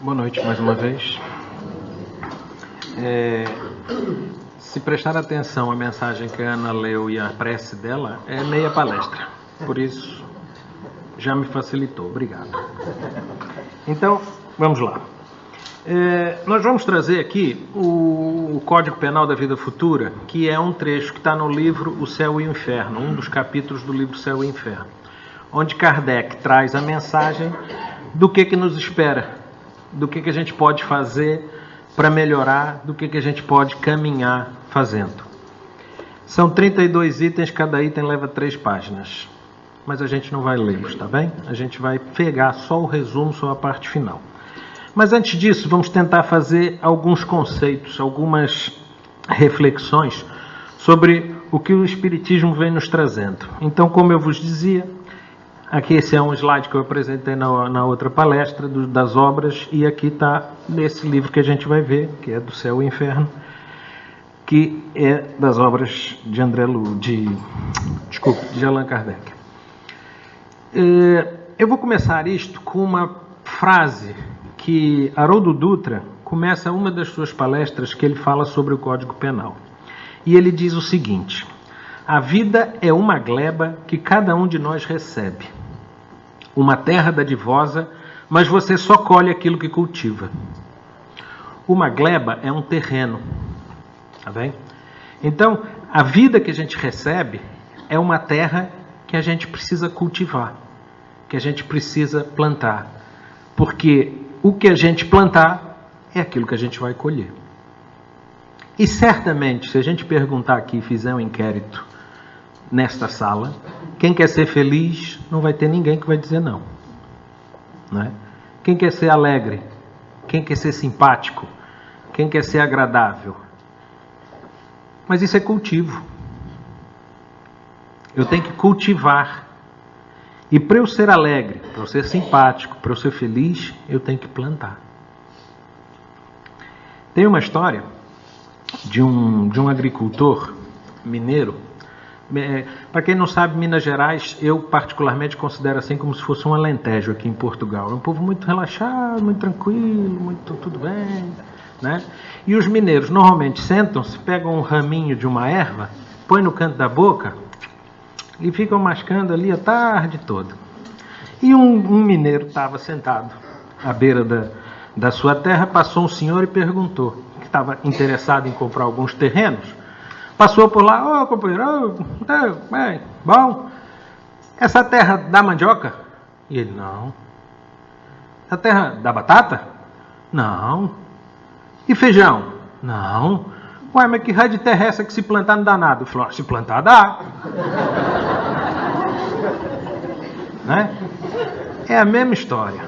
Boa noite mais uma vez. Se prestar atenção à mensagem que a Ana leu e a prece dela, é meia palestra. Por isso, já me facilitou. Obrigado. Então, vamos lá. Nós vamos trazer aqui o Código Penal da Vida Futura, que é um trecho que está no livro O Céu e o Inferno, um dos capítulos do livro Céu e Inferno, onde Kardec traz a mensagem do que nos espera, do que a gente pode fazer para melhorar, do que a gente pode caminhar fazendo. São 32 itens, cada item leva 3 páginas. Mas a gente não vai lê-los, tá bem? A gente vai pegar só o resumo, só a parte final. Mas antes disso, vamos tentar fazer alguns conceitos, algumas reflexões sobre o que o Espiritismo vem nos trazendo. Então, como eu vos dizia, aqui esse é um slide que eu apresentei na outra palestra das obras, e aqui está nesse livro que a gente vai ver, que é do Céu e Inferno, que é das obras de de Allan Kardec. Eu vou começar isto com uma frase que Haroldo Dutra começa uma das suas palestras, que ele fala sobre o Código Penal. E ele diz o seguinte: a vida é uma gleba que cada um de nós recebe. Uma terra dadivosa, mas você só colhe aquilo que cultiva. Uma gleba é um terreno. Tá bem? Então, a vida que a gente recebe é uma terra que a gente precisa cultivar, que a gente precisa plantar. Porque o que a gente plantar é aquilo que a gente vai colher. E certamente, se a gente perguntar aqui e fizer um inquérito nesta sala, quem quer ser feliz, não vai ter ninguém que vai dizer não. Não é? Quem quer ser alegre? Quem quer ser simpático? Quem quer ser agradável? Mas isso é cultivo. Eu tenho que cultivar. E para eu ser alegre, para eu ser simpático, para eu ser feliz, eu tenho que plantar. Tem uma história de um agricultor mineiro. Para quem não sabe, Minas Gerais, eu particularmente considero assim como se fosse um Alentejo aqui em Portugal. É um povo muito relaxado, muito tranquilo, muito tudo bem, né? E os mineiros normalmente sentam-se, pegam um raminho de uma erva, põem no canto da boca e ficam mascando ali a tarde toda. E um mineiro estava sentado à beira da sua terra, passou um senhor e perguntou, que estava interessado em comprar alguns terrenos. Passou por lá: ô companheiro, bom, essa terra dá mandioca? E ele: não. A terra dá batata? Não. E feijão? Não. Ué, mas que raio de terra é essa que se plantar não dá nada? Ele falou: se plantar dá. Né? É a mesma história.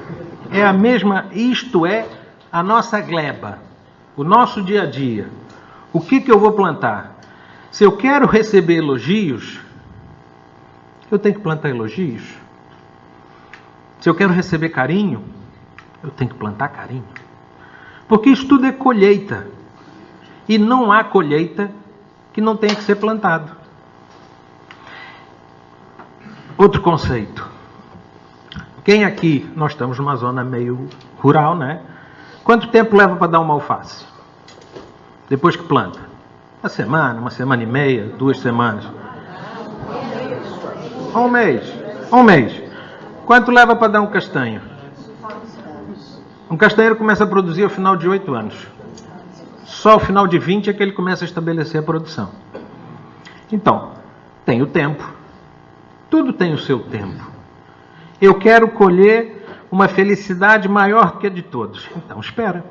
É a mesma, isto é a nossa gleba, o nosso dia a dia. O que eu vou plantar? Se eu quero receber elogios, eu tenho que plantar elogios. Se eu quero receber carinho, eu tenho que plantar carinho. Porque isso tudo é colheita. E não há colheita que não tenha que ser plantado. Outro conceito. Quem aqui, nós estamos numa zona meio rural, né? Quanto tempo leva para dar uma alface? Depois que planta? Uma semana e meia, 2 semanas. Um mês. Quanto leva para dar um castanho? Um castanheiro começa a produzir ao final de 8 anos. Só ao final de 20 é que ele começa a estabelecer a produção. Então, tem o tempo. Tudo tem o seu tempo. Eu quero colher uma felicidade maior que a de todos. Então, espera.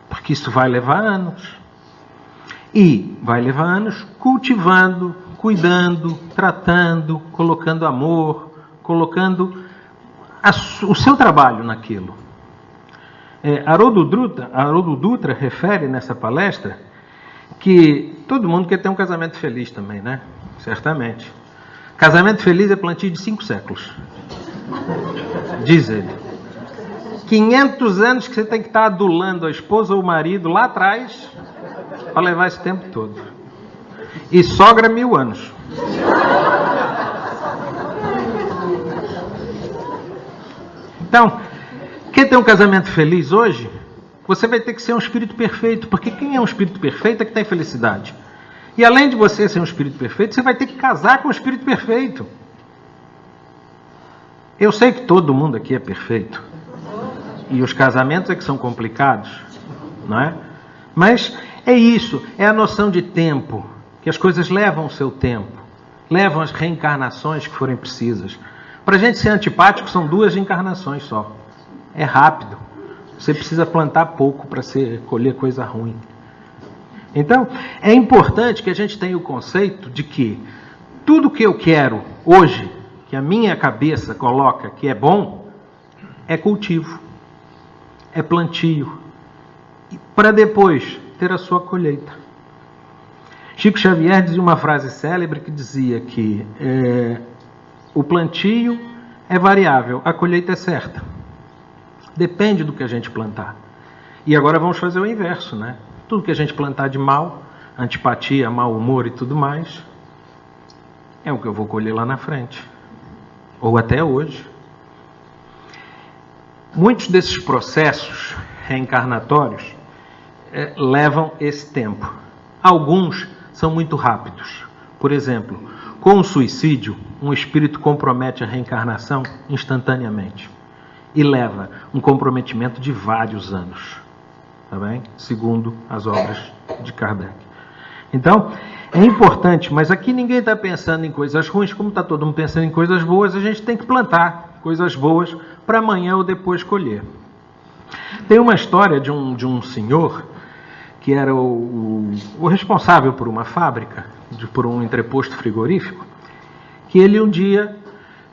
Porque isso vai levar anos. E vai levar anos cultivando, cuidando, tratando, colocando amor, colocando o seu trabalho naquilo. Haroldo Dutra refere nessa palestra que todo mundo quer ter um casamento feliz também, né? Certamente. Casamento feliz é plantio de 5 séculos. Diz ele. 500 anos que você tem que estar adulando a esposa ou o marido lá atrás para levar esse tempo todo. E sogra 1000 anos. Então, Quer ter um casamento feliz hoje? Você vai ter que ser um espírito perfeito, porque quem é um espírito perfeito é que tem felicidade. E além de você ser um espírito perfeito, você vai ter que casar com um espírito perfeito. Eu sei que todo mundo aqui é perfeito. E os casamentos é que são complicados, não é? Mas é isso, é a noção de tempo, que as coisas levam o seu tempo, levam as reencarnações que forem precisas. Para a gente ser antipático, são 2 encarnações só. É rápido. Você precisa plantar pouco para colher coisa ruim. Então, é importante que a gente tenha o conceito de que tudo que eu quero hoje, que a minha cabeça coloca que é bom, é cultivo, é plantio, para depois ter a sua colheita. Chico Xavier dizia uma frase célebre que dizia que o plantio é variável, a colheita é certa. Depende do que a gente plantar. E agora vamos fazer o inverso, né? Tudo que a gente plantar de mal, antipatia, mau humor e tudo mais, é o que eu vou colher lá na frente. Ou até hoje. Muitos desses processos reencarnatórios levam esse tempo. Alguns são muito rápidos. Por exemplo, com o suicídio, um espírito compromete a reencarnação instantaneamente. E leva um comprometimento de vários anos. Tá bem? Segundo as obras de Kardec. Então, é importante, mas aqui ninguém está pensando em coisas ruins, como está todo mundo pensando em coisas boas, a gente tem que plantar coisas boas para amanhã ou depois colher. Tem uma história de um senhor que era o responsável por uma fábrica, por um entreposto frigorífico, que ele um dia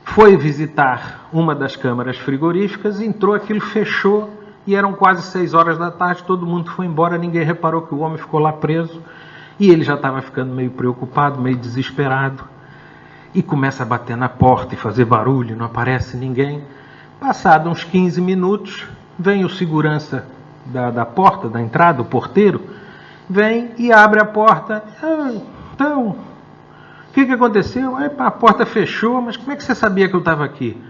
foi visitar uma das câmaras frigoríficas, entrou, aquilo fechou, e eram quase 6 horas da tarde, todo mundo foi embora, ninguém reparou que o homem ficou lá preso, e ele já estava ficando meio preocupado, meio desesperado, e começa a bater na porta e fazer barulho, não aparece ninguém. Passado uns 15 minutos, vem o segurança da porta, da entrada, o porteiro, vem e abre a porta. Então, o que aconteceu? A porta fechou, mas como é que você sabia que eu estava aqui?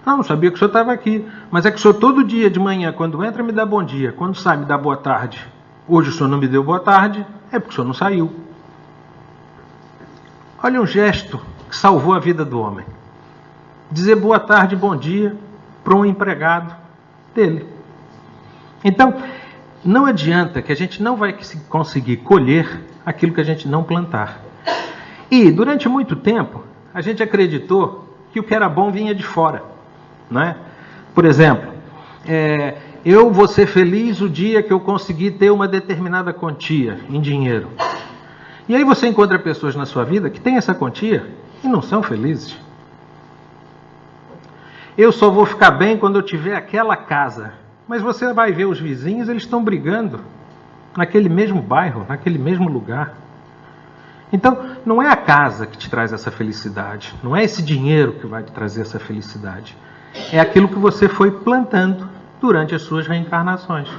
Não sabia que o senhor estava aqui, mas é que o senhor todo dia de manhã, quando entra, me dá bom dia, quando sai, me dá boa tarde. Hoje o senhor não me deu boa tarde, é porque o senhor não saiu. Olha um gesto que salvou a vida do homem. Dizer boa tarde, bom dia para um empregado dele. Então, não adianta, que a gente não vai conseguir colher aquilo que a gente não plantar. E, durante muito tempo, a gente acreditou que o que era bom vinha de fora. Não é? Por exemplo, eu vou ser feliz o dia que eu conseguir ter uma determinada quantia em dinheiro. E aí você encontra pessoas na sua vida que têm essa quantia e não são felizes. Eu só vou ficar bem quando eu tiver aquela casa. Mas você vai ver os vizinhos, eles estão brigando naquele mesmo bairro, naquele mesmo lugar. Então, não é a casa que te traz essa felicidade, não é esse dinheiro que vai te trazer essa felicidade. É aquilo que você foi plantando durante as suas reencarnações.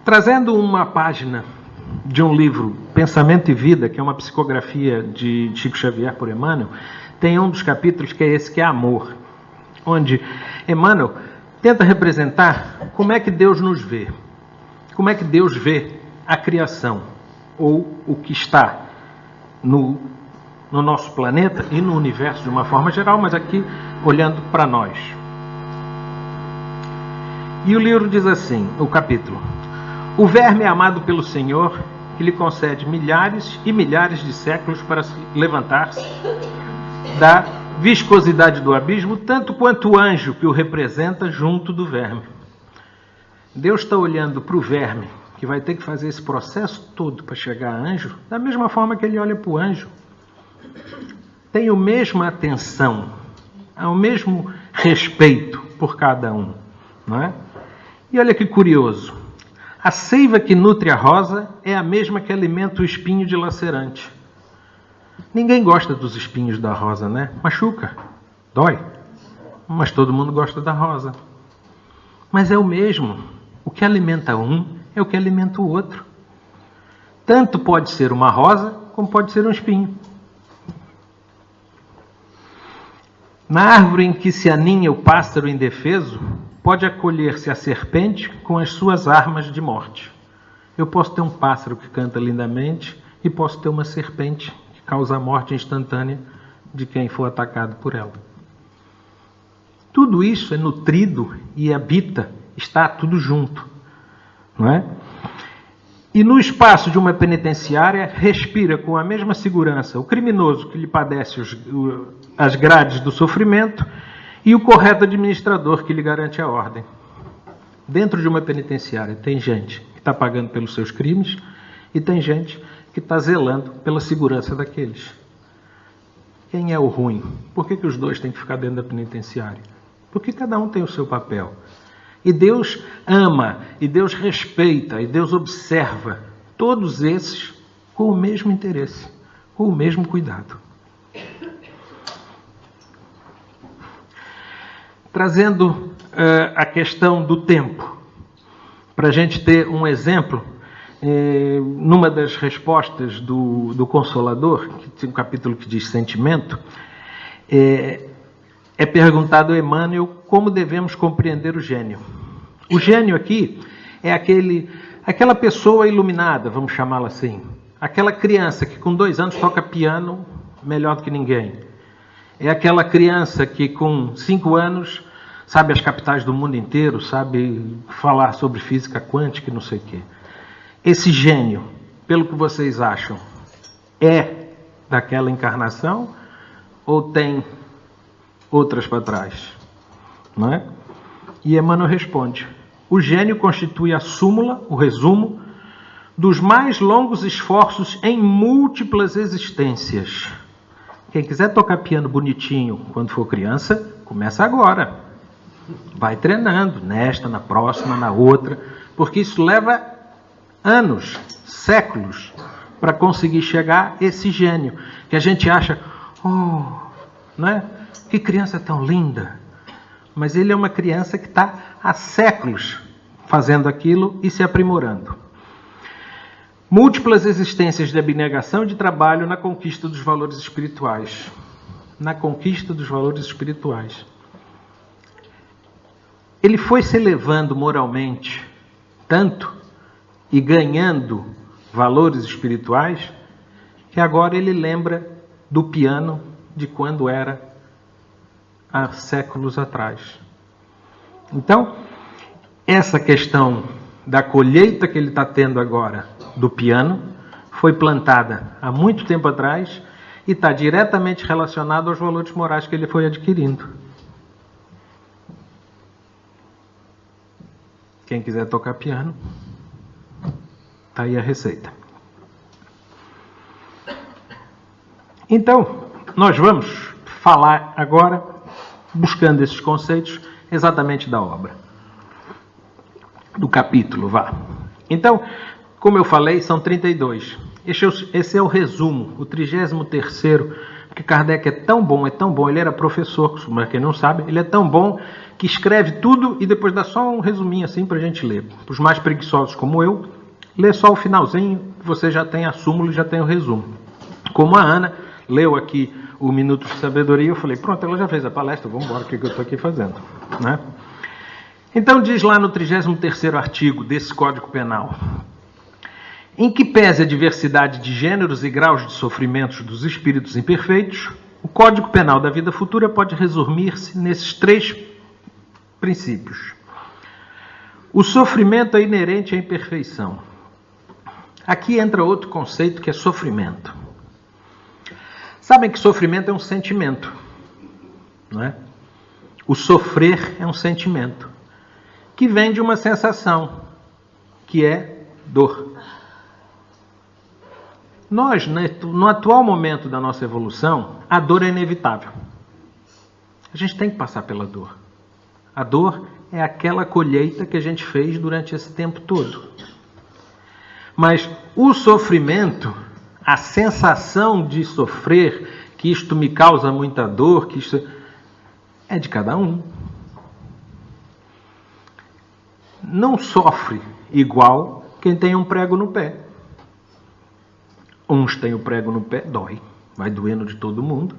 Trazendo uma página de um livro, Pensamento e Vida, que é uma psicografia de Chico Xavier por Emmanuel, tem um dos capítulos que é esse, que é Amor, onde Emmanuel tenta representar como é que Deus nos vê, como é que Deus vê a criação, ou o que está no nosso planeta e no universo de uma forma geral, mas aqui olhando para nós. E o livro diz assim, o capítulo: o verme é amado pelo Senhor, que lhe concede milhares e milhares de séculos para levantar-se da viscosidade do abismo, tanto quanto o anjo que o representa junto do verme. Deus está olhando para o verme, que vai ter que fazer esse processo todo para chegar a anjo, da mesma forma que ele olha para o anjo. Tem a mesma atenção, o mesmo respeito por cada um, não é? E olha que curioso, a seiva que nutre a rosa é a mesma que alimenta o espinho dilacerante. Ninguém gosta dos espinhos da rosa, né? Machuca, dói, mas todo mundo gosta da rosa. Mas é o mesmo, o que alimenta um é o que alimenta o outro. Tanto pode ser uma rosa, como pode ser um espinho. Na árvore em que se aninha o pássaro indefeso, pode acolher-se a serpente com as suas armas de morte. Eu posso ter um pássaro que canta lindamente e posso ter uma serpente que causa a morte instantânea de quem for atacado por ela. Tudo isso é nutrido e habita, está tudo junto, não é? E no espaço de uma penitenciária respira com a mesma segurança o criminoso que lhe padece as grades do sofrimento e o correto administrador que lhe garante a ordem. Dentro de uma penitenciária tem gente que está pagando pelos seus crimes e tem gente que está zelando pela segurança daqueles. Quem é o ruim? Por que os dois têm que ficar dentro da penitenciária? Porque cada um tem o seu papel. E Deus ama, e Deus respeita, e Deus observa todos esses com o mesmo interesse, com o mesmo cuidado. Trazendo a questão do tempo, para a gente ter um exemplo, numa das respostas do Consolador, que tem um capítulo que diz sentimento, é perguntado a Emmanuel como devemos compreender o gênio. O gênio aqui é aquela pessoa iluminada, vamos chamá-la assim. Aquela criança que com 2 anos toca piano melhor do que ninguém. É aquela criança que com 5 anos sabe as capitais do mundo inteiro, sabe falar sobre física quântica e não sei o quê. Esse gênio, pelo que vocês acham, é daquela encarnação ou tem outras para trás? Não é? E Emmanuel responde: o gênio constitui a súmula, o resumo, dos mais longos esforços em múltiplas existências. Quem quiser tocar piano bonitinho quando for criança, começa agora. Vai treinando, nesta, na próxima, na outra, porque isso leva anos, séculos, para conseguir chegar a esse gênio, que a gente acha, né? Que criança tão linda. Mas ele é uma criança que está há séculos fazendo aquilo e se aprimorando. Múltiplas existências de abnegação e de trabalho na conquista dos valores espirituais. Na conquista dos valores espirituais. Ele foi se elevando moralmente tanto e ganhando valores espirituais que agora ele lembra do piano de quando era há séculos atrás. Então, essa questão da colheita que ele está tendo agora do piano foi plantada há muito tempo atrás e está diretamente relacionado aos valores morais que ele foi adquirindo. Quem quiser tocar piano, está aí a receita. Então, nós vamos falar agora, buscando esses conceitos, exatamente da obra. Do capítulo, vá. Então, como eu falei, são 32. Esse é o resumo, o 33º, porque Kardec é tão bom, ele era professor, para quem não sabe, ele é tão bom que escreve tudo e depois dá só um resuminho assim para a gente ler. Para os mais preguiçosos como eu, lê só o finalzinho, você já tem a súmula e já tem o resumo. Como a Ana leu aqui o Minuto de Sabedoria, eu falei, pronto, ela já fez a palestra, vamos embora, o que eu estou aqui fazendo, né? Então diz lá no 33º artigo desse Código Penal: em que pese a diversidade de gêneros e graus de sofrimentos dos espíritos imperfeitos, o Código Penal da vida futura pode resumir-se nesses 3 princípios. O sofrimento é inerente à imperfeição. Aqui entra outro conceito que é sofrimento. Sabem que sofrimento é um sentimento, não é? O sofrer é um sentimento que vem de uma sensação, que é dor. Nós, no atual momento da nossa evolução, a dor é inevitável. A gente tem que passar pela dor. A dor é aquela colheita que a gente fez durante esse tempo todo. Mas o sofrimento, a sensação de sofrer, que isto me causa muita dor, que isto é de cada um. Não sofre igual quem tem um prego no pé. Uns têm o prego no pé, dói, vai doendo de todo mundo.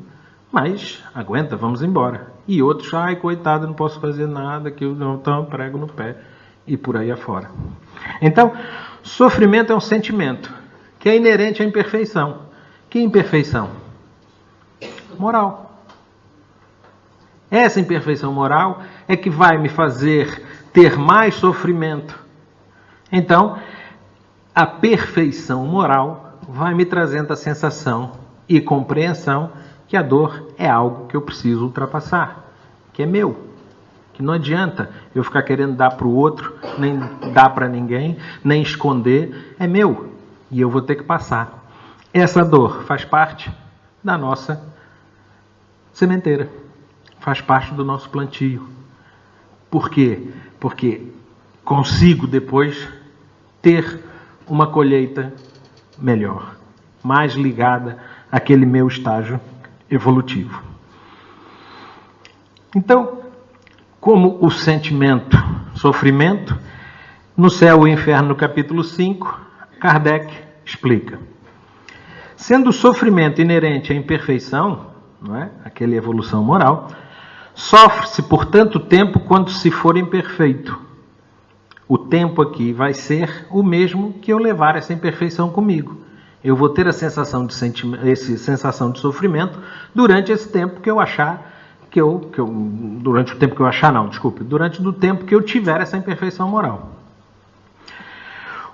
Mas, aguenta, vamos embora. E outros, ai, coitado, não posso fazer nada, que eu não tenho prego no pé. E por aí afora. Então, sofrimento é um sentimento que é inerente à imperfeição. Que imperfeição? Moral. Essa imperfeição moral é que vai me fazer ter mais sofrimento. Então, a perfeição moral vai me trazendo a sensação e compreensão que a dor é algo que eu preciso ultrapassar, que é meu, que não adianta eu ficar querendo dar para o outro, nem dar para ninguém, nem esconder, é meu e eu vou ter que passar. Essa dor faz parte da nossa sementeira, faz parte do nosso plantio. Por quê? Porque consigo depois ter uma colheita melhor, mais ligada àquele meu estágio evolutivo. Então, como o sentimento, sofrimento, no Céu e Inferno, no capítulo 5, Kardec explica. Sendo o sofrimento inerente à imperfeição, não é? Aquela evolução moral, sofre-se por tanto tempo quanto se for imperfeito. O tempo aqui vai ser o mesmo que eu levar essa imperfeição comigo. Eu vou ter a sensação de sensação de sofrimento durante esse tempo que eu achar durante o tempo que eu achar, não, desculpe, durante o tempo que eu tiver essa imperfeição moral.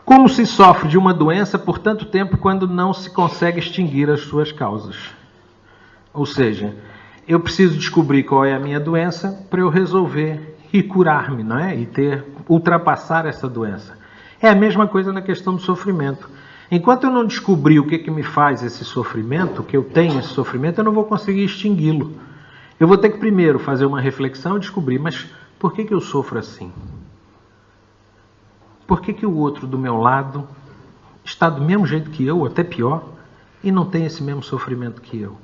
Como se sofre de uma doença por tanto tempo quando não se consegue extinguir as suas causas? Ou seja, eu preciso descobrir qual é a minha doença para eu resolver e curar-me, não é? E ultrapassar essa doença. É a mesma coisa na questão do sofrimento. Enquanto eu não descobrir o que me faz esse sofrimento, que eu tenho esse sofrimento, eu não vou conseguir extingui-lo. Eu vou ter que primeiro fazer uma reflexão e descobrir, mas por que eu sofro assim? Por que o outro do meu lado está do mesmo jeito que eu, até pior, e não tem esse mesmo sofrimento que eu?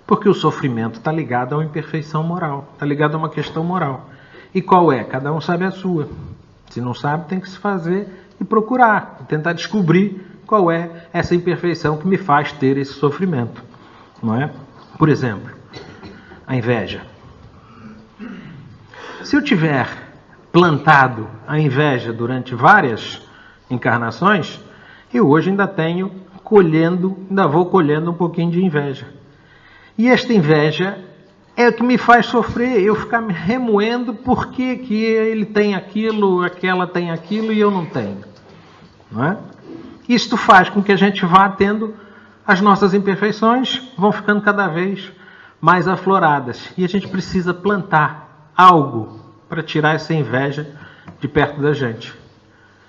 Porque o sofrimento está ligado a uma imperfeição moral, está ligado a uma questão moral. E qual é? Cada um sabe a sua. Se não sabe, tem que se fazer e procurar, e tentar descobrir qual é essa imperfeição que me faz ter esse sofrimento. Não é? Por exemplo, a inveja. Se eu tiver plantado a inveja durante várias encarnações, eu hoje ainda vou colhendo um pouquinho de inveja. E esta inveja é o que me faz sofrer, eu ficar me remoendo por que ele tem aquilo, aquela tem aquilo e eu não tenho. Não é? Isto faz com que a gente vá tendo as nossas imperfeições, vão ficando cada vez mais afloradas. E a gente precisa plantar algo para tirar essa inveja de perto da gente.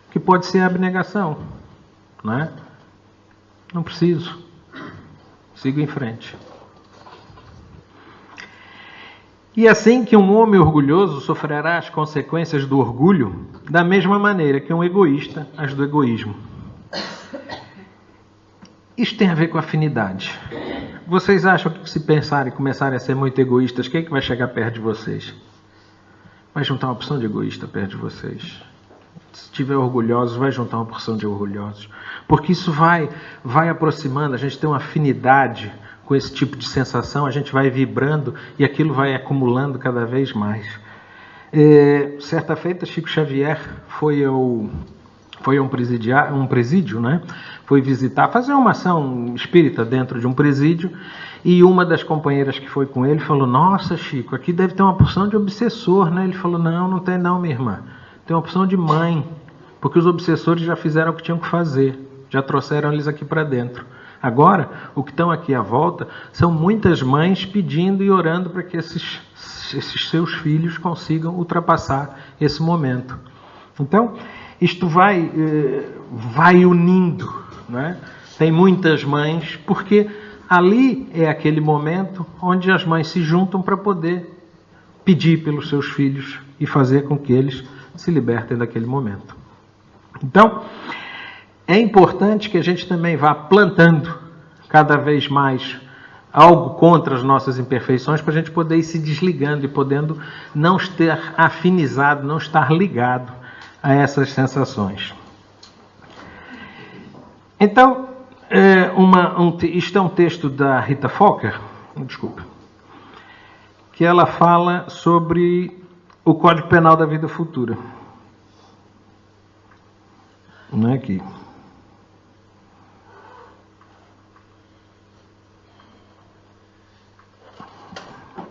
Que pode ser a abnegação. Não é? Não preciso. Sigo em frente. E assim que um homem orgulhoso sofrerá as consequências do orgulho, da mesma maneira que um egoísta as do egoísmo. Isso tem a ver com afinidade. Vocês acham que se pensarem e começarem a ser muito egoístas, quem é que vai chegar perto de vocês? Vai juntar uma porção de egoísta perto de vocês. Se estiver orgulhosos, vai juntar uma porção de orgulhosos. Porque isso vai aproximando, a gente tem uma afinidade com esse tipo de sensação, a gente vai vibrando e aquilo vai acumulando cada vez mais. Certa feita, Chico Xavier foi a um presídio, né? Foi visitar, fazer uma ação espírita dentro de um presídio, e uma das companheiras que foi com ele falou: nossa, Chico, aqui deve ter uma porção de obsessor, né? Ele falou: não tem não, minha irmã, tem uma porção de mãe, porque os obsessores já fizeram o que tinham que fazer, já trouxeram eles aqui para dentro. Agora, o que estão aqui à volta são muitas mães pedindo e orando para que esses seus filhos consigam ultrapassar esse momento. Então, isto vai unindo, né? Tem muitas mães, porque ali é aquele momento onde as mães se juntam para poder pedir pelos seus filhos e fazer com que eles se libertem daquele momento. Então, é importante que a gente também vá plantando cada vez mais algo contra as nossas imperfeições, para a gente poder ir se desligando e podendo não estar afinizado, não estar ligado a essas sensações. Então, isto é um texto da Rita Fokker, que ela fala sobre o Código Penal da Vida Futura. Não é aqui.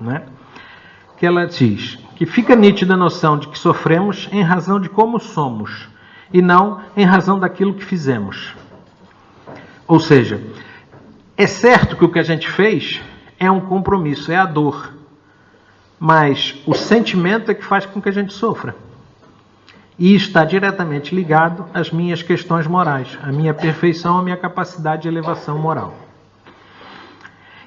Né? Que ela diz que fica nítida a noção de que sofremos em razão de como somos e não em razão daquilo que fizemos. Ou seja, é certo que o que a gente fez é um compromisso, é a dor, mas o sentimento é que faz com que a gente sofra. E está diretamente ligado às minhas questões morais, à minha perfeição, à minha capacidade de elevação moral.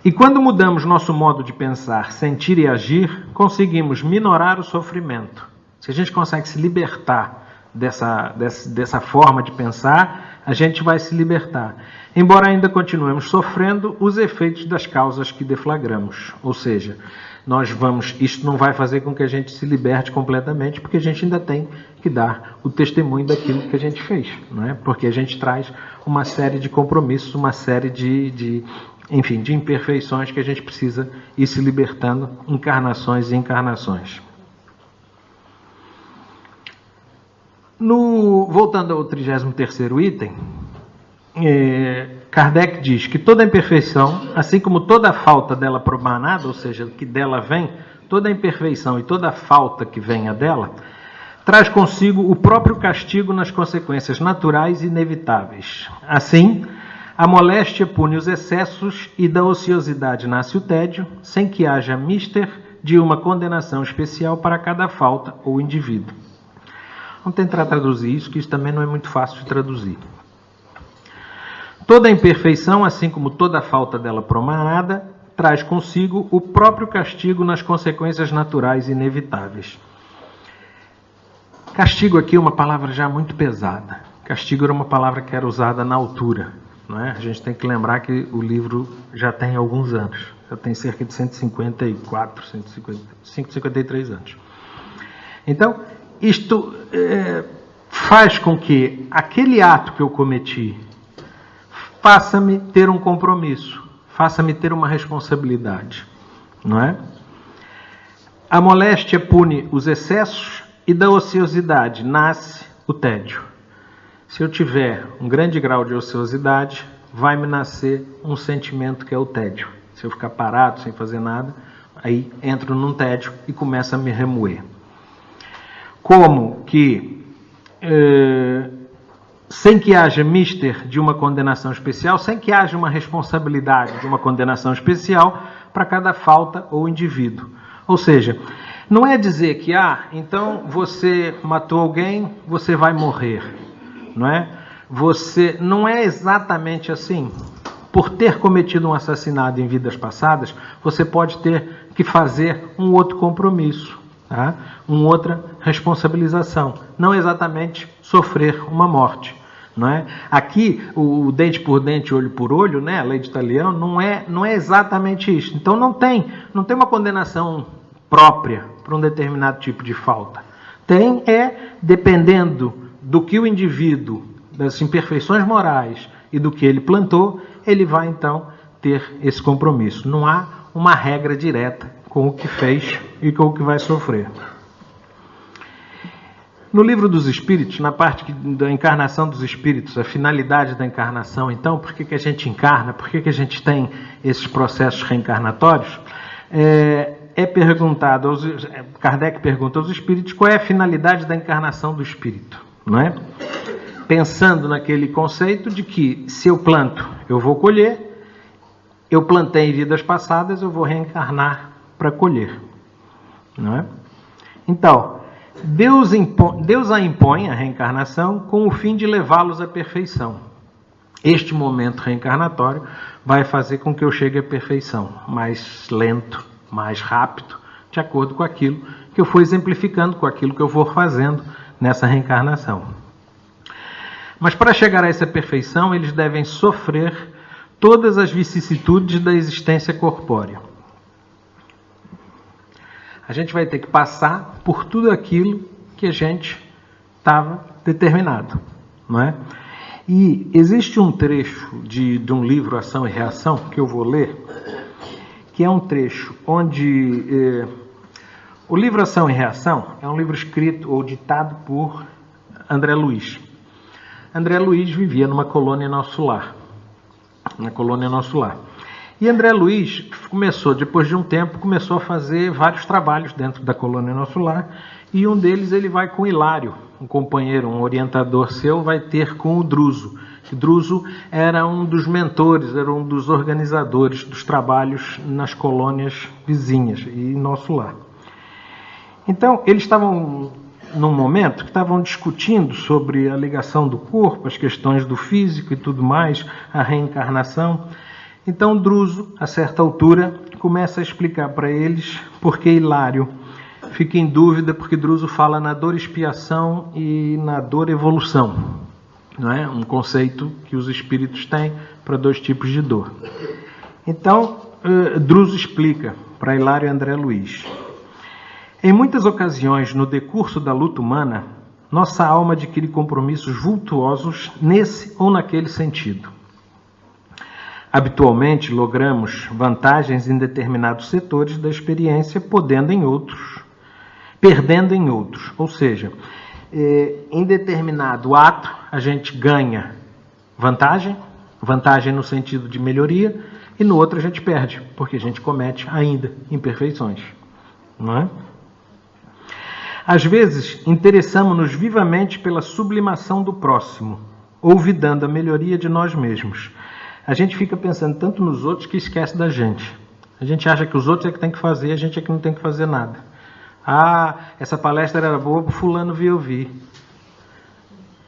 E quando mudamos nosso modo de pensar, sentir e agir, conseguimos minorar o sofrimento. Se a gente consegue se libertar dessa forma de pensar, a gente vai se libertar. Embora ainda continuemos sofrendo os efeitos das causas que deflagramos. Ou seja, isto não vai fazer com que a gente se liberte completamente, porque a gente ainda tem que dar o testemunho daquilo que a gente fez, não é? Porque a gente traz uma série de compromissos, uma série de imperfeições que a gente precisa ir se libertando, encarnações e encarnações. Voltando ao 33º item, Kardec diz que toda imperfeição, assim como toda falta dela promanada, ou seja, que dela vem, toda imperfeição e toda falta que venha dela, traz consigo o próprio castigo nas consequências naturais e inevitáveis. Assim, a moléstia pune os excessos e da ociosidade nasce o tédio, sem que haja mister de uma condenação especial para cada falta ou indivíduo. Vamos tentar traduzir isso, que isso também não é muito fácil de traduzir. Toda imperfeição, assim como toda falta dela promanada, traz consigo o próprio castigo nas consequências naturais e inevitáveis. Castigo aqui é uma palavra já muito pesada. Castigo era uma palavra que era usada na altura. Não é? A gente tem que lembrar que o livro já tem alguns anos. Já tem cerca de 153 anos. Então, isto faz com que aquele ato que eu cometi faça-me ter um compromisso, faça-me ter uma responsabilidade, não é? A moléstia pune os excessos e da ociosidade nasce o tédio. Se eu tiver um grande grau de ociosidade, vai me nascer um sentimento que é o tédio. Se eu ficar parado, sem fazer nada, aí entro num tédio e começa a me remoer. Como que, sem que haja mister de uma condenação especial, sem que haja uma responsabilidade de uma condenação especial para cada falta ou indivíduo. Ou seja, não é dizer que, então você matou alguém, você vai morrer. Não é? Não é exatamente assim. Por ter cometido um assassinato em vidas passadas, você pode ter que fazer um outro compromisso, tá? Uma outra responsabilização. Não exatamente sofrer uma morte. Não é? Aqui, o dente por dente, olho por olho, né? A lei de Italião, não é exatamente isso. Então não tem uma condenação própria para um determinado tipo de falta. Dependendo do que o indivíduo, das imperfeições morais e do que ele plantou, ele vai então ter esse compromisso. Não há uma regra direta com o que fez e com o que vai sofrer. No Livro dos Espíritos, na parte da encarnação dos espíritos, a finalidade da encarnação, então, por que a gente encarna, por que a gente tem esses processos reencarnatórios, Kardec pergunta aos espíritos qual é a finalidade da encarnação do espírito. Não é? Pensando naquele conceito de que se eu planto, eu vou colher, eu plantei em vidas passadas, eu vou reencarnar para colher. Não é? Então, Deus a impõe, a reencarnação, com o fim de levá-los à perfeição. Este momento reencarnatório vai fazer com que eu chegue à perfeição, mais lento, mais rápido, de acordo com aquilo que eu for exemplificando, com aquilo que eu for fazendo nessa reencarnação. Mas para chegar a essa perfeição, eles devem sofrer todas as vicissitudes da existência corpórea. A gente vai ter que passar por tudo aquilo que a gente estava determinado, não é? E existe um trecho de um livro, Ação e Reação, que eu vou ler, que é um trecho onde o livro Ação e Reação é um livro escrito ou ditado por André Luiz. André Luiz vivia numa colônia Nosso Lar, na colônia Nosso Lar. E André Luiz depois de um tempo, começou a fazer vários trabalhos dentro da colônia Nosso Lar, e um deles ele vai com Hilário, um companheiro, um orientador seu, vai ter com o Druso. Druso era um dos mentores, era um dos organizadores dos trabalhos nas colônias vizinhas e Nosso Lar. Então, eles estavam num momento que estavam discutindo sobre a ligação do corpo, as questões do físico e tudo mais, a reencarnação. Então, Druso, a certa altura, começa a explicar para eles porque Hilário fica em dúvida, porque Druso fala na dor expiação e na dor evolução. Não é? Um conceito que os espíritos têm para dois tipos de dor. Então, Druso explica para Hilário e André Luiz. Em muitas ocasiões, no decurso da luta humana, nossa alma adquire compromissos vultuosos nesse ou naquele sentido. Habitualmente, logramos vantagens em determinados setores da experiência, perdendo em outros. Ou seja, em determinado ato, a gente ganha vantagem no sentido de melhoria, e no outro a gente perde, porque a gente comete ainda imperfeições. Não é? Às vezes, interessamos-nos vivamente pela sublimação do próximo, olvidando a melhoria de nós mesmos. A gente fica pensando tanto nos outros que esquece da gente. A gente acha que os outros é que tem que fazer, a gente é que não tem que fazer nada. Ah, essa palestra era boa, fulano veio ouvir.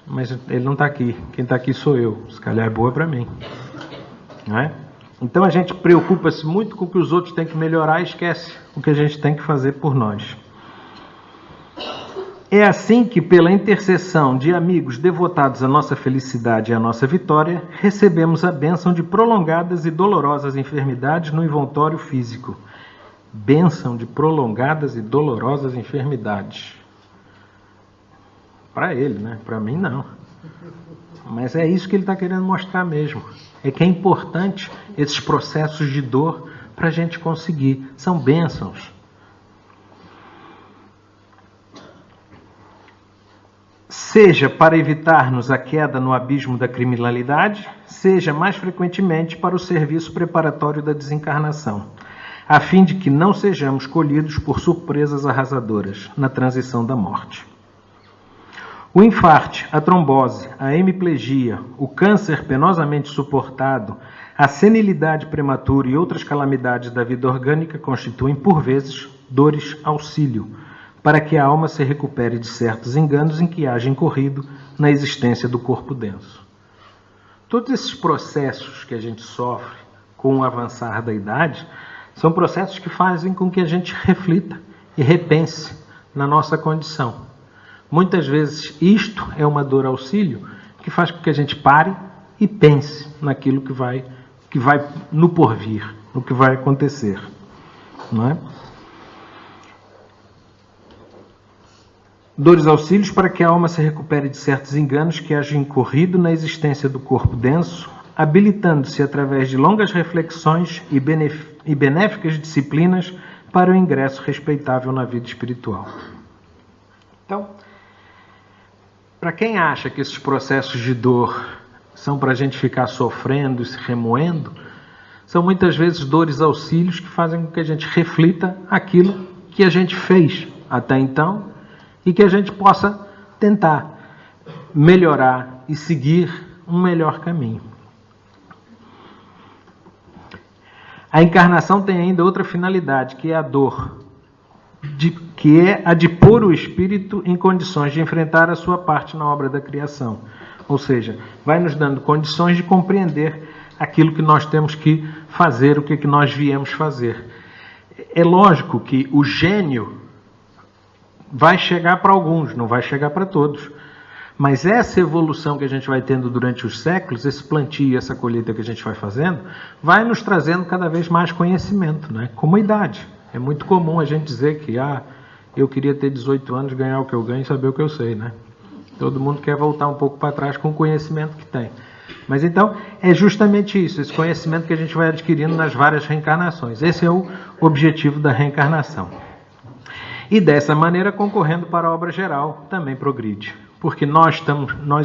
Mas ele não está aqui. Quem está aqui sou eu. Se calhar é boa para mim. Não é? Então a gente preocupa-se muito com o que os outros têm que melhorar e esquece o que a gente tem que fazer por nós. É assim que, pela intercessão de amigos devotados à nossa felicidade e à nossa vitória, recebemos a bênção de prolongadas e dolorosas enfermidades no involtório físico. Bênção de prolongadas e dolorosas enfermidades. Para ele, né? Para mim, não. Mas é isso que ele está querendo mostrar mesmo. É que é importante esses processos de dor para a gente conseguir. São bênçãos. Seja para evitar-nos a queda no abismo da criminalidade, seja mais frequentemente para o serviço preparatório da desencarnação, a fim de que não sejamos colhidos por surpresas arrasadoras na transição da morte. O infarte, a trombose, a hemiplegia, o câncer penosamente suportado, a senilidade prematura e outras calamidades da vida orgânica constituem, por vezes, dores auxílio, para que a alma se recupere de certos enganos em que haja incorrido na existência do corpo denso. Todos esses processos que a gente sofre com o avançar da idade são processos que fazem com que a gente reflita e repense na nossa condição. Muitas vezes isto é uma dor auxílio que faz com que a gente pare e pense naquilo que vai no porvir, no que vai acontecer. Não é? Dores auxílios para que a alma se recupere de certos enganos que haja incorrido na existência do corpo denso, habilitando-se através de longas reflexões e benéficas disciplinas para o ingresso respeitável na vida espiritual. Então, para quem acha que esses processos de dor são para a gente ficar sofrendo e se remoendo, são muitas vezes dores auxílios que fazem com que a gente reflita aquilo que a gente fez até então e que a gente possa tentar melhorar e seguir um melhor caminho. A encarnação tem ainda outra finalidade, que é a dor, que é a de pôr o espírito em condições de enfrentar a sua parte na obra da criação. Ou seja, vai nos dando condições de compreender aquilo que nós temos que fazer, o que nós viemos fazer. É lógico que o gênio vai chegar para alguns, não vai chegar para todos. Mas essa evolução que a gente vai tendo durante os séculos, esse plantio, essa colheita que a gente vai fazendo, vai nos trazendo cada vez mais conhecimento, né? Como a idade. É muito comum a gente dizer que eu queria ter 18 anos, ganhar o que eu ganho e saber o que eu sei, né? Todo mundo quer voltar um pouco para trás com o conhecimento que tem. Mas então, é justamente isso, esse conhecimento que a gente vai adquirindo nas várias reencarnações. Esse é o objetivo da reencarnação. E dessa maneira, concorrendo para a obra geral, também progride. Porque nós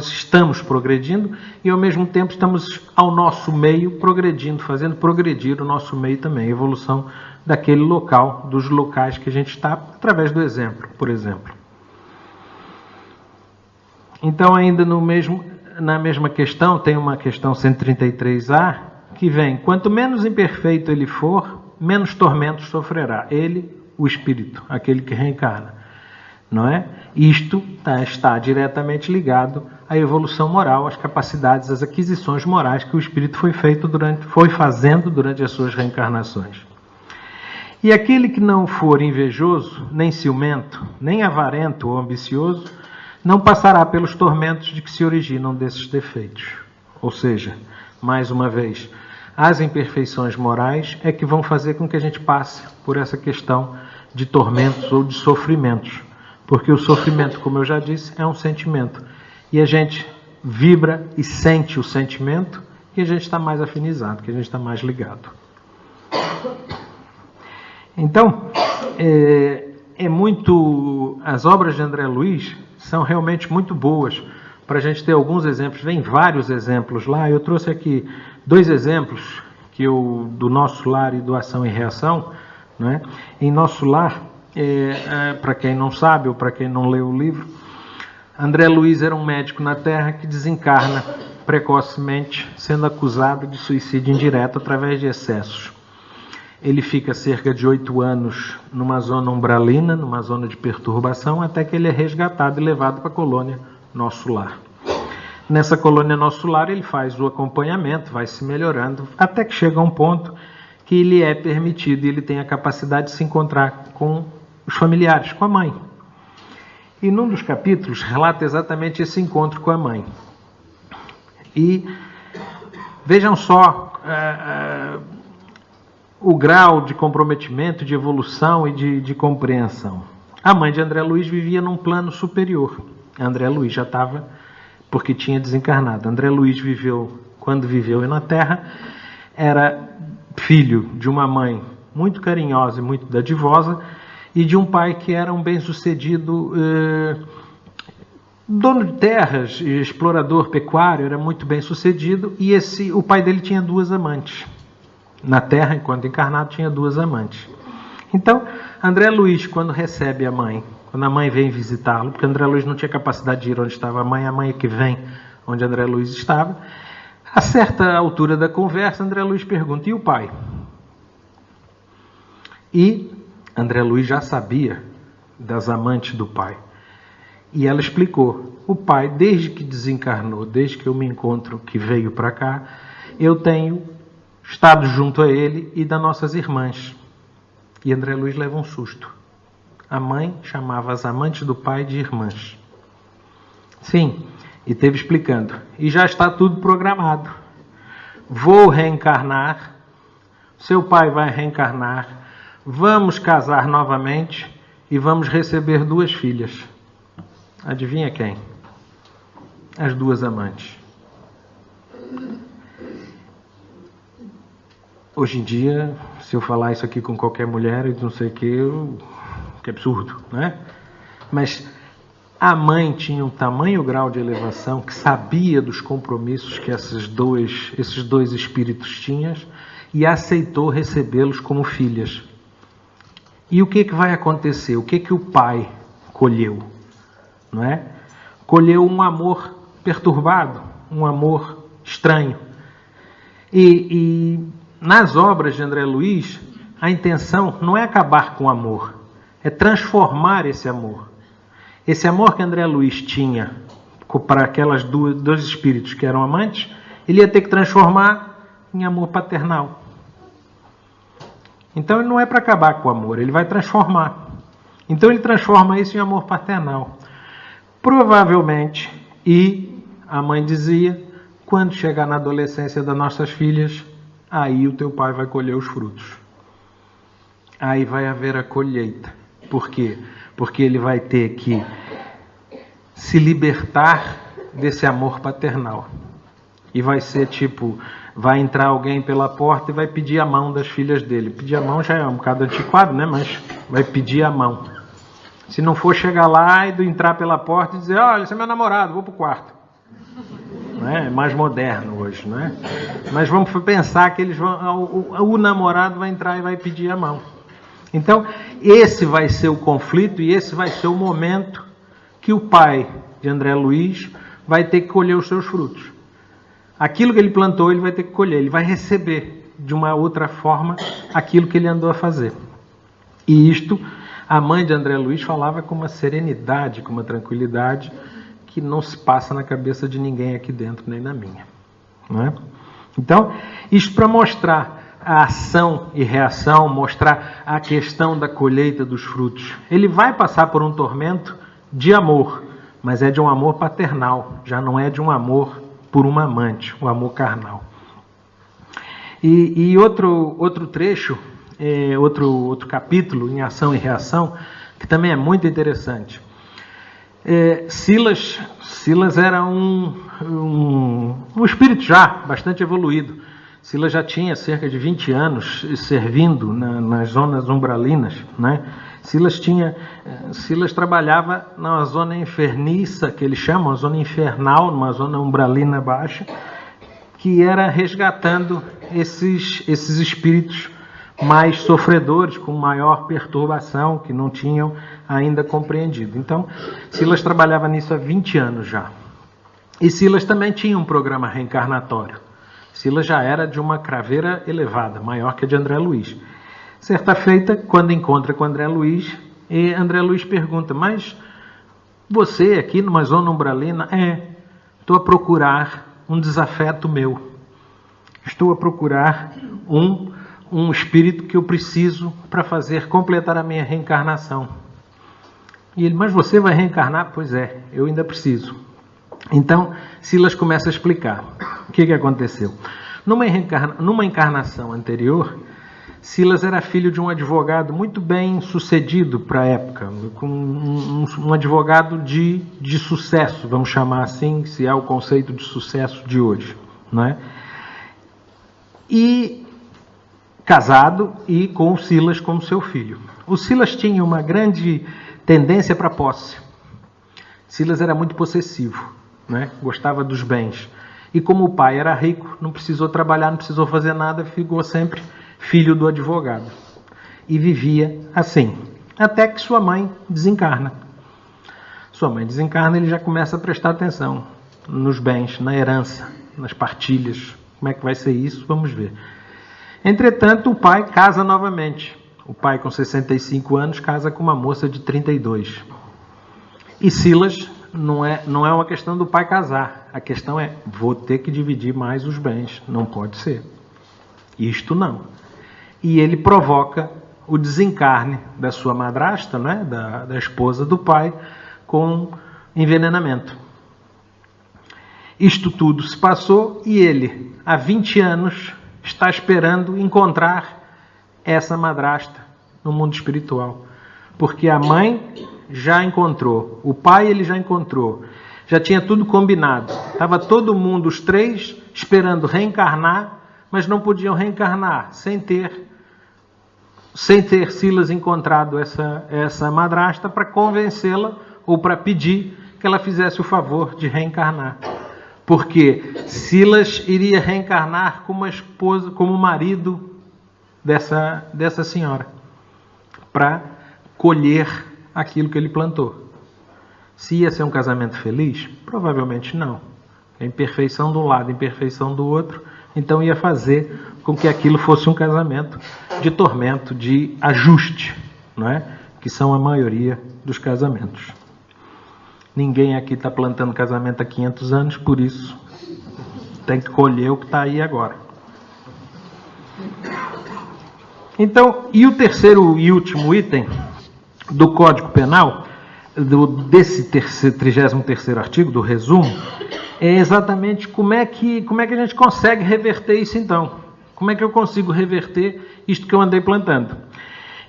estamos progredindo e, ao mesmo tempo, estamos ao nosso meio progredindo, fazendo progredir o nosso meio também, a evolução daquele local, dos locais que a gente está, através do exemplo, por exemplo. Então, ainda na mesma questão, tem uma questão 133A, que vem: quanto menos imperfeito ele for, menos tormentos sofrerá. Ele, o espírito, aquele que reencarna. Não é? Isto está diretamente ligado à evolução moral, às capacidades, às aquisições morais que o espírito foi fazendo durante as suas reencarnações. E aquele que não for invejoso, nem ciumento, nem avarento ou ambicioso, não passará pelos tormentos de que se originam desses defeitos. Ou seja, mais uma vez, as imperfeições morais é que vão fazer com que a gente passe por essa questão de tormentos ou de sofrimentos. Porque o sofrimento, como eu já disse, é um sentimento. E a gente vibra e sente o sentimento e a gente está mais afinizado, que a gente está mais ligado. Então, as obras de André Luiz são realmente muito boas para a gente ter alguns exemplos. Vem vários exemplos lá. Eu trouxe aqui 2 exemplos do Nosso Lar e do Ação e Reação. Não é? Em Nosso Lar, para quem não sabe ou para quem não leu o livro, André Luiz era um médico na Terra que desencarna precocemente, sendo acusado de suicídio indireto através de excessos. Ele fica cerca de 8 anos numa zona umbralina, numa zona de perturbação, até que ele é resgatado e levado para a colônia Nosso Lar. Nessa colônia Nosso Lar ele faz o acompanhamento, vai se melhorando, até que chega a um ponto que ele é permitido e ele tem a capacidade de se encontrar com os familiares, com a mãe. E num dos capítulos relata exatamente esse encontro com a mãe. E vejam só o grau de comprometimento, de evolução e de compreensão. A mãe de André Luiz vivia num plano superior. André Luiz já estava, porque tinha desencarnado. André Luiz quando viveu na Terra, era filho de uma mãe muito carinhosa e muito dadivosa e de um pai que era um bem-sucedido dono de terras, explorador pecuário, era muito bem-sucedido, e o pai dele tinha 2 amantes. Na Terra, enquanto encarnado, tinha 2 amantes. Então, André Luiz, quando recebe a mãe, quando a mãe vem visitá-lo, porque André Luiz não tinha capacidade de ir onde estava a mãe é que vem onde André Luiz estava, a certa altura da conversa, André Luiz pergunta: e o pai? E André Luiz já sabia das amantes do pai. E ela explicou: o pai, desde que desencarnou, desde que eu me encontro, que veio para cá, eu tenho estado junto a ele e das nossas irmãs. E André Luiz leva um susto. A mãe chamava as amantes do pai de irmãs. Sim, e teve explicando: e já está tudo programado. Vou reencarnar, seu pai vai reencarnar, vamos casar novamente e vamos receber 2 filhas. Adivinha quem? As 2 amantes. Hoje em dia, se eu falar isso aqui com qualquer mulher, eu não sei o que absurdo, né? Mas a mãe tinha um tamanho grau de elevação que sabia dos compromissos que esses dois espíritos tinham e aceitou recebê-los como filhas. E o que vai acontecer? O que o pai colheu? Não é? Colheu um amor perturbado, um amor estranho. E nas obras de André Luiz, a intenção não é acabar com o amor, é transformar esse amor. Esse amor que André Luiz tinha para aquelas dois espíritos que eram amantes, ele ia ter que transformar em amor paternal. Então ele não é para acabar com o amor, ele vai transformar. Então ele transforma isso em amor paternal. Provavelmente, e a mãe dizia, quando chegar na adolescência das nossas filhas, aí o teu pai vai colher os frutos. Aí vai haver a colheita. Por quê? Porque ele vai ter que se libertar desse amor paternal. e vai ser tipo, vai entrar alguém pela porta e vai pedir a mão das filhas dele. Pedir a mão já é um bocado antiquado, né? Mas vai pedir a mão. Se não for chegar lá e entrar pela porta e dizer, olha, esse é meu namorado, vou pro quarto. Não é? É mais moderno hoje, não é? Mas vamos pensar que eles vão, o namorado vai entrar e vai pedir a mão. Então, esse vai ser o conflito e esse vai ser o momento que o pai de André Luiz vai ter que colher os seus frutos. Aquilo que ele plantou, ele vai ter que colher. Ele vai receber, de uma outra forma, aquilo que ele andou a fazer. E isto, a mãe de André Luiz falava com uma serenidade, com uma tranquilidade, que não se passa na cabeça de ninguém aqui dentro, nem na minha. Não é? Então, isto para mostrar a ação e reação, mostrar a questão da colheita dos frutos. Ele vai passar por um tormento de amor, mas é de um amor paternal, já não é de um amor por uma amante, um amor carnal. E outro trecho, outro capítulo em ação e reação, que também é muito interessante. Silas era um espírito já bastante evoluído. Silas já tinha cerca de 20 anos servindo nas zonas umbralinas, né? Silas trabalhava numa zona inferniça, que eles chamam, a zona infernal, numa zona umbralina baixa, que era resgatando esses espíritos mais sofredores, com maior perturbação, que não tinham ainda compreendido. Então, Silas trabalhava nisso há 20 anos já. E Silas também tinha um programa reencarnatório. Silas já era de uma craveira elevada, maior que a de André Luiz. Certa feita, quando encontra com André Luiz, e André Luiz pergunta, mas você aqui numa zona umbralina? Estou a procurar um desafeto meu. Estou a procurar um espírito que eu preciso para completar a minha reencarnação. E ele, mas você vai reencarnar? Pois é, eu ainda preciso. Então, Silas começa a explicar o que aconteceu. Numa encarnação anterior, Silas era filho de um advogado muito bem sucedido para a época, com um advogado de sucesso, vamos chamar assim, se é o conceito de sucesso de hoje, não é? E casado e com o Silas como seu filho. O Silas tinha uma grande tendência para posse. Silas era muito possessivo, né? Gostava dos bens. E como o pai era rico, não precisou trabalhar, não precisou fazer nada, ficou sempre filho do advogado. E vivia assim, até que sua mãe desencarna. Sua mãe desencarna, ele já começa a prestar atenção nos bens, na herança, nas partilhas. Como é que vai ser isso? Vamos ver. Entretanto, o pai casa novamente. O pai, com 65 anos, casa com uma moça de 32. E Silas, não é uma questão do pai casar. A questão é, vou ter que dividir mais os bens. Não pode ser. Isto não. E ele provoca o desencarne da sua madrasta, né, da esposa do pai, com envenenamento. Isto tudo se passou e ele, há 20 anos, está esperando encontrar essa madrasta no mundo espiritual. Porque a mãe já encontrou, o pai ele já encontrou, já tinha tudo combinado. Estava todo mundo, os três, esperando reencarnar, mas não podiam reencarnar sem ter Silas encontrado essa madrasta para convencê-la ou para pedir que ela fizesse o favor de reencarnar. Porque Silas iria reencarnar como esposa, como marido dessa senhora, para colher aquilo que ele plantou. Se ia ser um casamento feliz? Provavelmente não. A imperfeição de um lado, a imperfeição do outro, então ia fazer com que aquilo fosse um casamento de tormento, de ajuste, não é? Que são a maioria dos casamentos. Ninguém aqui está plantando casamento há 500 anos, por isso tem que colher o que está aí agora. Então, e o terceiro e último item do Código Penal, desse 33º artigo, do resumo, é exatamente como é que a gente consegue reverter isso então. Como é que eu consigo reverter isto que eu andei plantando?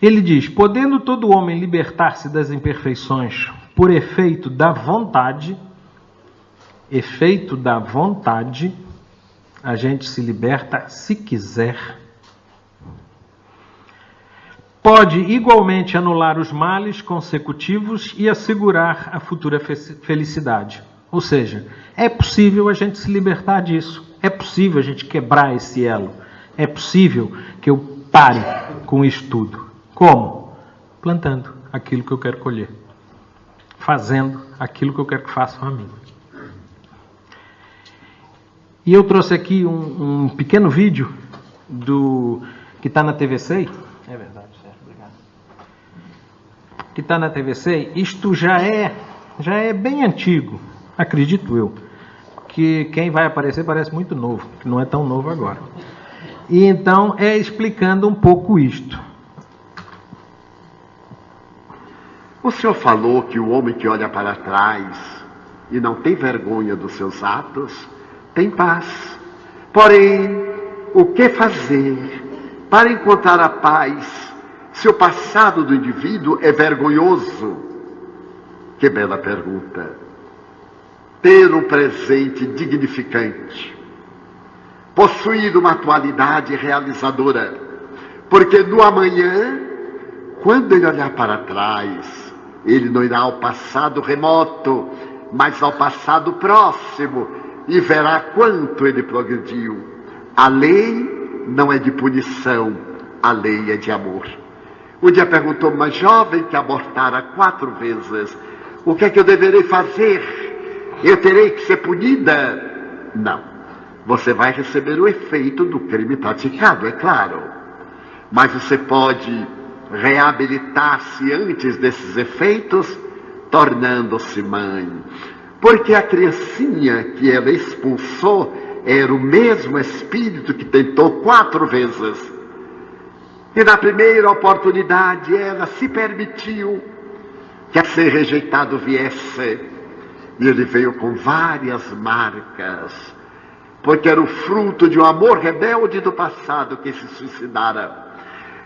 Ele diz, podendo todo homem libertar-se das imperfeições por efeito da vontade, a gente se liberta se quiser. Pode igualmente anular os males consecutivos e assegurar a futura felicidade. Ou seja, é possível a gente se libertar disso. É possível a gente quebrar esse elo. É possível que eu pare com isso tudo. Como? Plantando aquilo que eu quero colher. Fazendo aquilo que eu quero que façam a mim. E eu trouxe aqui um pequeno vídeo que está na TVC. É verdade, Sérgio, obrigado. Que está na TVC. Isto já é bem antigo, acredito eu. Que quem vai aparecer parece muito novo, que não é tão novo agora. E então é explicando um pouco isto. O senhor falou que o homem que olha para trás e não tem vergonha dos seus atos, tem paz. Porém, o que fazer para encontrar a paz se o passado do indivíduo é vergonhoso? Que bela pergunta. Ter um presente dignificante. Possuir uma atualidade realizadora. Porque no amanhã, quando ele olhar para trás, ele não irá ao passado remoto, mas ao passado próximo, e verá quanto ele progrediu. A lei não é de punição, a lei é de amor. Um dia perguntou uma jovem que abortara 4 vezes: o que é que eu deverei fazer? Eu terei que ser punida? Não. Você vai receber o efeito do crime praticado, é claro. Mas você pode reabilitar-se antes desses efeitos, tornando-se mãe. Porque a criancinha que ela expulsou era o mesmo espírito que tentou 4 vezes. E na primeira oportunidade ela se permitiu que a ser rejeitado viesse. E ele veio com várias marcas, porque era o fruto de um amor rebelde do passado que se suicidara.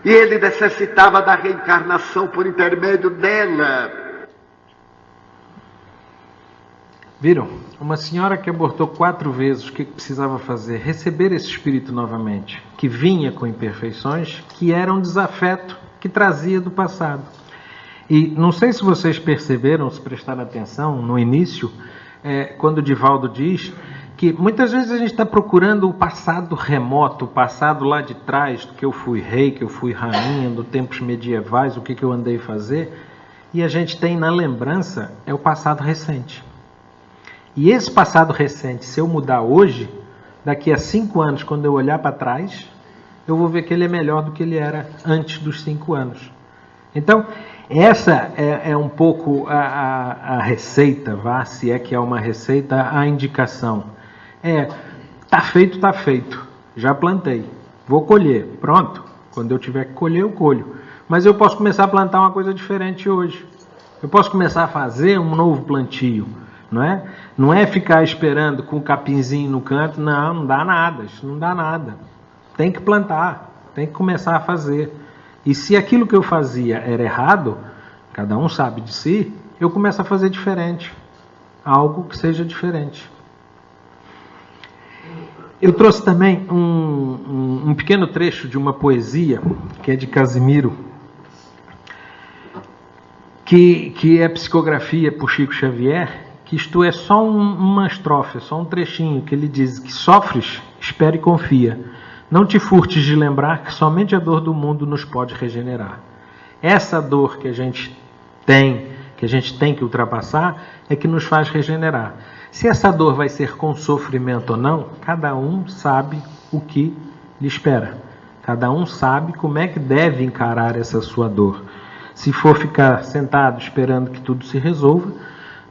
E ele necessitava da reencarnação por intermédio dela. Viram? Uma senhora que abortou 4 vezes, o que precisava fazer? Receber esse espírito novamente, que vinha com imperfeições, que era um desafeto que trazia do passado. E não sei se vocês perceberam, se prestaram atenção no início, quando o Divaldo diz que muitas vezes a gente está procurando o passado remoto, o passado lá de trás, que eu fui rei, que eu fui rainha, dos tempos medievais, o que eu andei a fazer, e a gente tem na lembrança o passado recente. E esse passado recente, se eu mudar hoje, daqui a 5 anos, quando eu olhar para trás, eu vou ver que ele é melhor do que ele era antes dos 5 anos. Então, essa é um pouco a receita, se é que é uma receita, a indicação. Tá feito, já plantei, vou colher, pronto. Quando eu tiver que colher, eu colho. Mas eu posso começar a plantar uma coisa diferente hoje. Eu posso começar a fazer um novo plantio. Não é? Não é ficar esperando com o capinzinho no canto, não dá nada, isso não dá nada. Tem que plantar, tem que começar a fazer. E se aquilo que eu fazia era errado, cada um sabe de si, eu começo a fazer diferente. Algo que seja diferente. Eu trouxe também um pequeno trecho de uma poesia, que é de Casimiro, que é psicografia por Chico Xavier, que isto é só uma estrofe, só um trechinho, que ele diz que sofres, espera e confia. Não te furtes de lembrar que somente a dor do mundo nos pode regenerar. Essa dor que a gente tem que ultrapassar, é que nos faz regenerar. Se essa dor vai ser com sofrimento ou não, cada um sabe o que lhe espera. Cada um sabe como é que deve encarar essa sua dor. Se for ficar sentado esperando que tudo se resolva,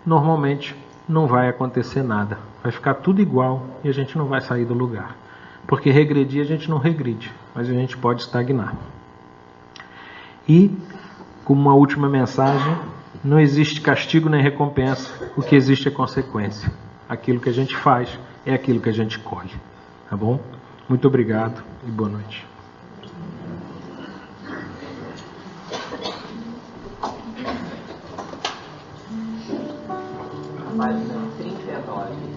normalmente não vai acontecer nada. Vai ficar tudo igual e a gente não vai sair do lugar. Porque regredir a gente não regride, mas a gente pode estagnar. E, como uma última mensagem, não existe castigo nem recompensa, o que existe é consequência. Aquilo que a gente faz é aquilo que a gente colhe. Tá bom? Muito obrigado e boa noite. Página 39.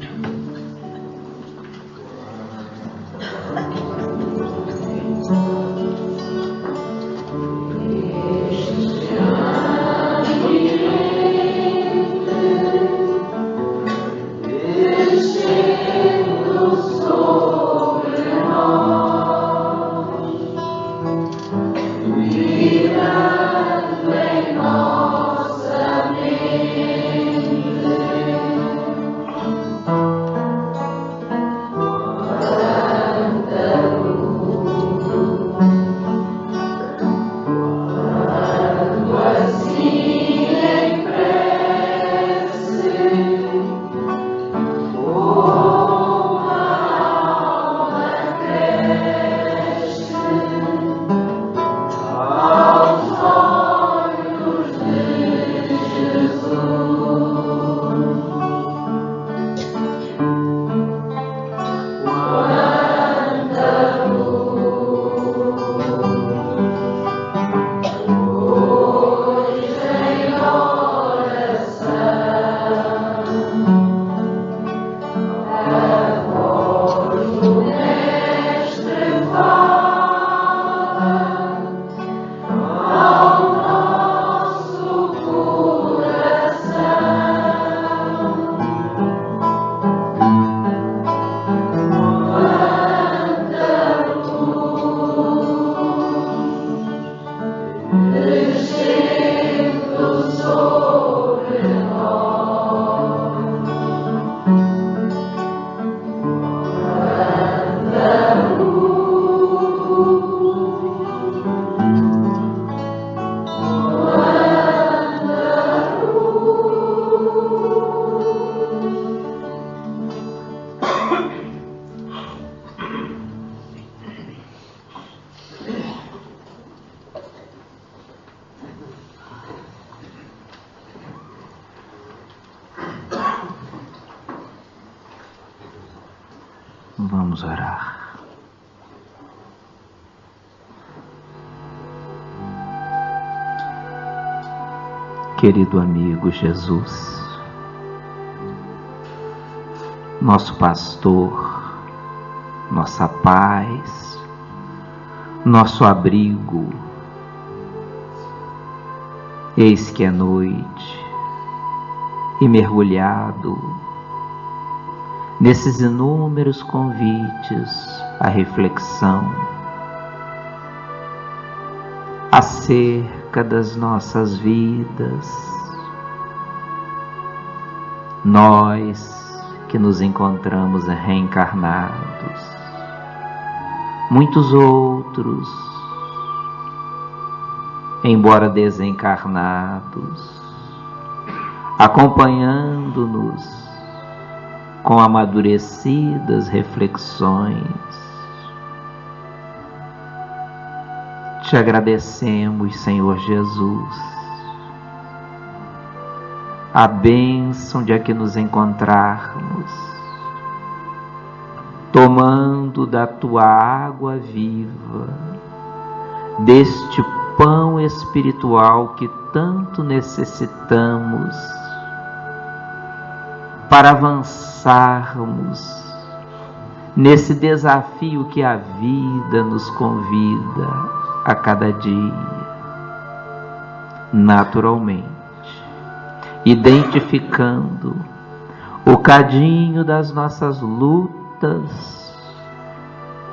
Vamos orar. Querido amigo Jesus, nosso pastor, nossa paz, nosso abrigo, eis que é noite e mergulhado nesses inúmeros convites à reflexão acerca das nossas vidas, nós que nos encontramos reencarnados, muitos outros, embora desencarnados, acompanhando-nos com amadurecidas reflexões. Te agradecemos, Senhor Jesus, a bênção de aqui nos encontrarmos, tomando da tua água viva, deste pão espiritual que tanto necessitamos para avançarmos nesse desafio que a vida nos convida a cada dia. Naturalmente, identificando o cadinho das nossas lutas,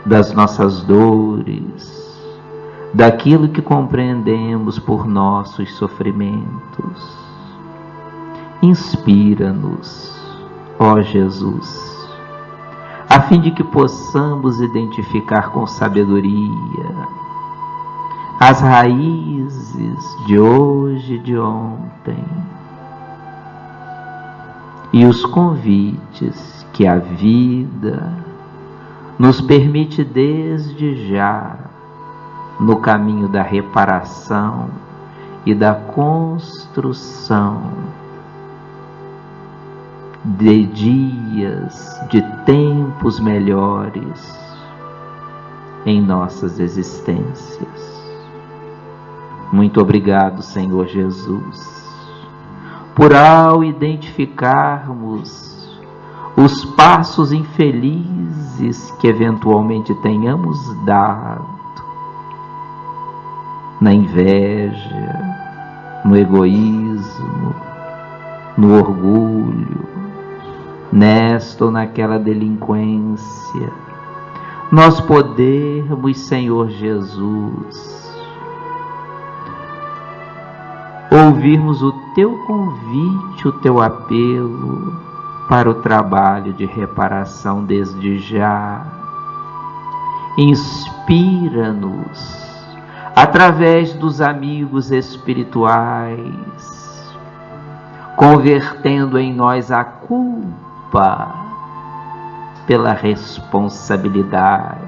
das nossas dores, daquilo que compreendemos por nossos sofrimentos. Inspira-nos, ó Jesus, a fim de que possamos identificar com sabedoria as raízes de hoje e de ontem e os convites que a vida nos permite desde já no caminho da reparação e da construção de dias, de tempos melhores em nossas existências. Muito obrigado, Senhor Jesus, por ao identificarmos os passos infelizes que eventualmente tenhamos dado na inveja, no egoísmo, no orgulho, nesta ou naquela delinquência, nós podermos, Senhor Jesus, ouvirmos o teu convite, o teu apelo para o trabalho de reparação desde já. Inspira-nos através dos amigos espirituais, convertendo em nós a culpa pela responsabilidade,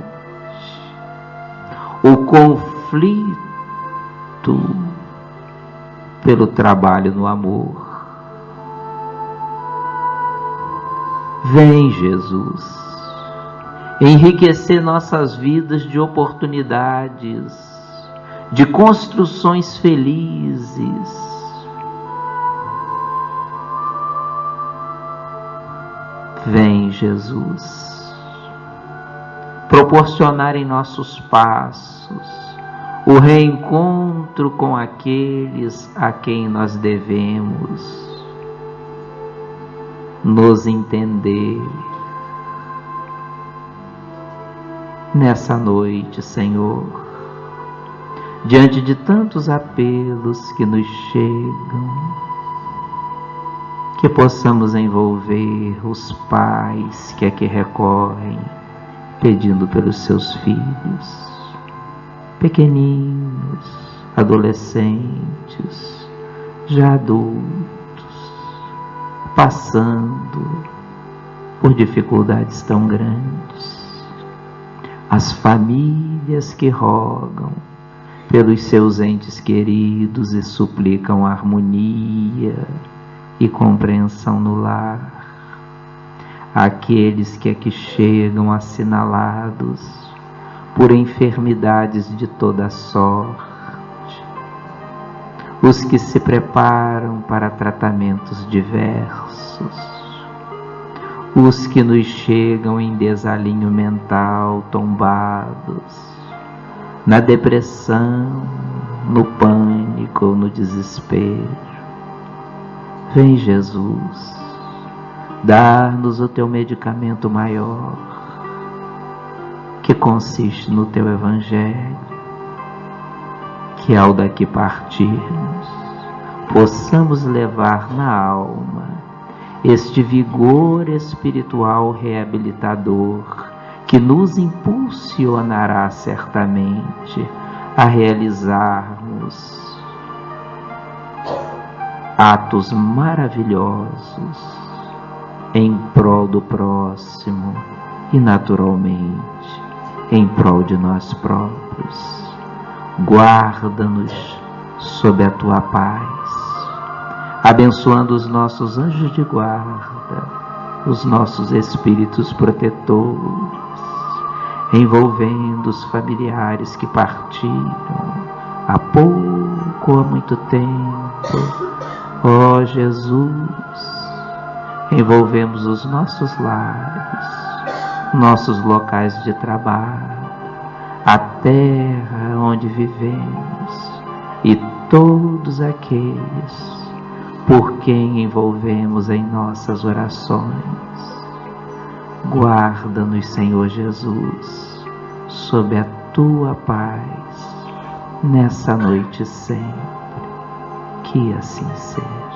o conflito pelo trabalho no amor. Vem, Jesus, enriquecer nossas vidas de oportunidades, de construções felizes. Vem, Jesus, proporcionar em nossos passos o reencontro com aqueles a quem nós devemos nos entender. Nessa noite, Senhor, diante de tantos apelos que nos chegam, que possamos envolver os pais que aqui recorrem, pedindo pelos seus filhos, pequeninos, adolescentes, já adultos, passando por dificuldades tão grandes. As famílias que rogam pelos seus entes queridos e suplicam harmonia e compreensão no lar. aqueles que aqui chegam assinalados por enfermidades de toda sorte, os que se preparam para tratamentos diversos, os que nos chegam em desalinho mental, tombados, na depressão, no pânico ou no desespero. Vem, Jesus, dar-nos o teu medicamento maior, que consiste no teu Evangelho, que ao daqui partirmos, possamos levar na alma este vigor espiritual reabilitador, que nos impulsionará certamente a realizarmos atos maravilhosos em prol do próximo e, naturalmente, em prol de nós próprios. Guarda-nos sob a tua paz, abençoando os nossos anjos de guarda, os nossos espíritos protetores, envolvendo os familiares que partiram há pouco ou há muito tempo. Ó Jesus, envolvemos os nossos lares, nossos locais de trabalho, a terra onde vivemos e todos aqueles por quem envolvemos em nossas orações. Guarda-nos, Senhor Jesus, sob a tua paz, nessa noite sempre. Que assim seja.